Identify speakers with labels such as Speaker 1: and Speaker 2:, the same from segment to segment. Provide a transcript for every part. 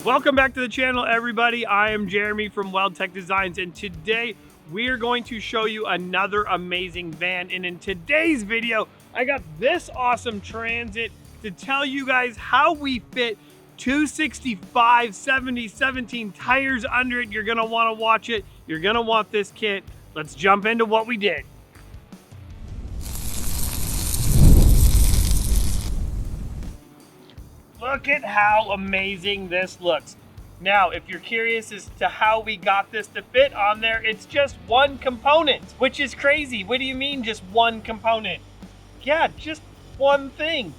Speaker 1: Welcome back to the channel, everybody. I am Jeremy from WeldTec Designs, and today we are going to show you another amazing van. And in today's video, I got this awesome Transit to tell you guys how we fit 265 70/17 tires under it. You're gonna want to watch it. You're gonna want this kit. Let's jump into what we did. Look at how amazing this looks. Now, if you're curious as to how we got this to fit on there, it's just one component, which is crazy. What do you mean just one component? Yeah, just one thing.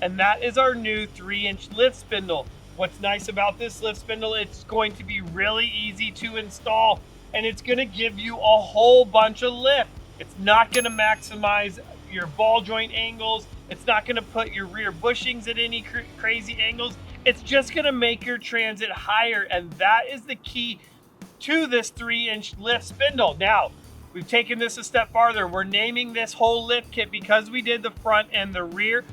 Speaker 1: And that is our new 3-inch lift spindle. What's nice about this lift spindle, it's going to be really easy to install, and it's gonna give you a whole bunch of lift. It's not gonna maximize your ball joint angles. It's not gonna put your rear bushings at any crazy angles. It's just gonna make your Transit higher, and that is the key to this 3-inch lift spindle. Now, we've taken this a step farther. We're naming this whole lift kit because we did the front and the rear.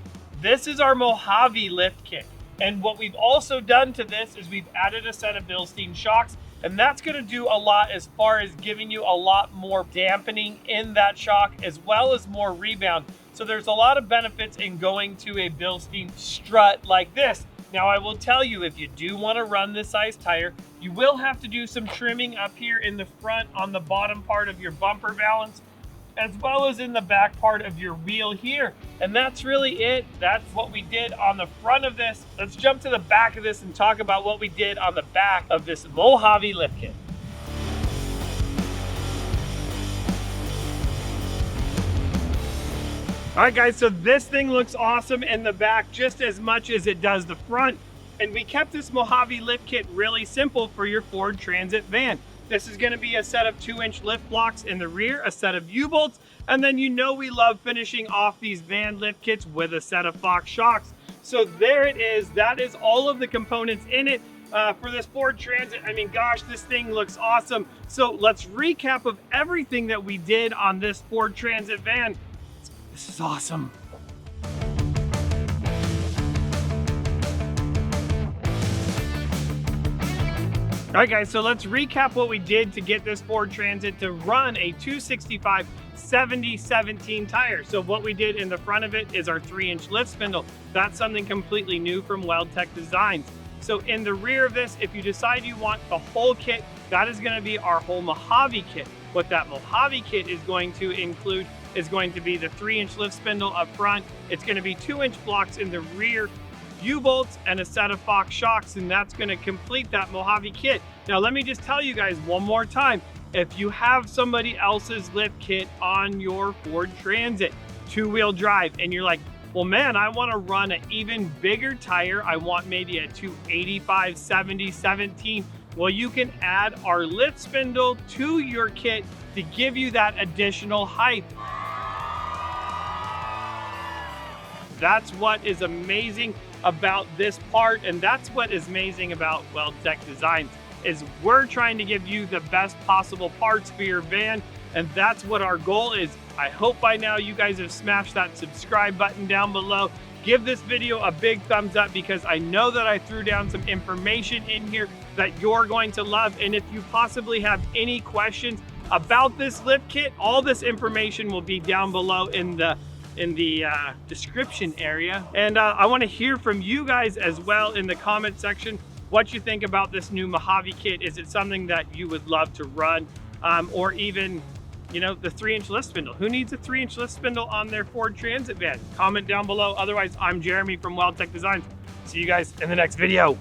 Speaker 1: This is our Mojave lift kit. And what we've also done to this is we've added a set of Bilstein shocks, and that's gonna do a lot as far as giving you a lot more dampening in that shock, as well as more rebound. So there's a lot of benefits in going to a Bilstein strut like this. Now, I will tell you, if you do want to run this size tire, you will have to do some trimming up here in the front on the bottom part of your bumper valance, as well as in the back part of your wheel here. And that's really it. That's what we did on the front of this. Let's jump to the back of this and talk about what we did on the back of this Mojave lift kit. All right, guys, so this thing looks awesome in the back just as much as it does the front. And we kept this Mojave lift kit really simple for your Ford Transit van. This is gonna be a set of 2-inch lift blocks in the rear, a set of U-bolts, and then you know we love finishing off these van lift kits with a set of Fox shocks. So there it is. That is all of the components in it for this Ford Transit. I mean, gosh, this thing looks awesome. So let's recap of everything that we did on this Ford Transit van. This is awesome. All right, guys, so let's recap what we did to get this Ford Transit to run a 265 70/17 tire. So what we did in the front of it is our 3-inch lift spindle. That's something completely new from WeldTec Designs. So in the rear of this, if you decide you want the whole kit, that is going to be our whole Mojave kit. What that Mojave kit is going to include is going to be the 3-inch lift spindle up front. It's going to be 2-inch blocks in the rear, U-bolts, and a set of Fox shocks, and that's going to complete that Mojave kit. Now, let me just tell you guys one more time, if you have somebody else's lift kit on your Ford Transit, 2-wheel drive, and you're like, well, man, I want to run an even bigger tire. I want maybe a 285 70/17. Well, you can add our lift spindle to your kit to give you that additional height. That's what is amazing about this part, and that's what is amazing about WeldTec Designs, is we're trying to give you the best possible parts for your van, and that's what our goal is. I hope by now you guys have smashed that subscribe button down below. Give this video a big thumbs up because I know that I threw down some information in here that you're going to love. And if you possibly have any questions about this lift kit, all this information will be down below in the description area. And I want to hear from you guys as well in the comment section what you think about this new Mojave kit. Is it something that you would love to run, or even, you know, the 3-inch lift spindle? Who needs a 3-inch lift spindle on their Ford Transit van? Comment down below. Otherwise, I'm Jeremy from WeldTec Designs. See you guys in the next video.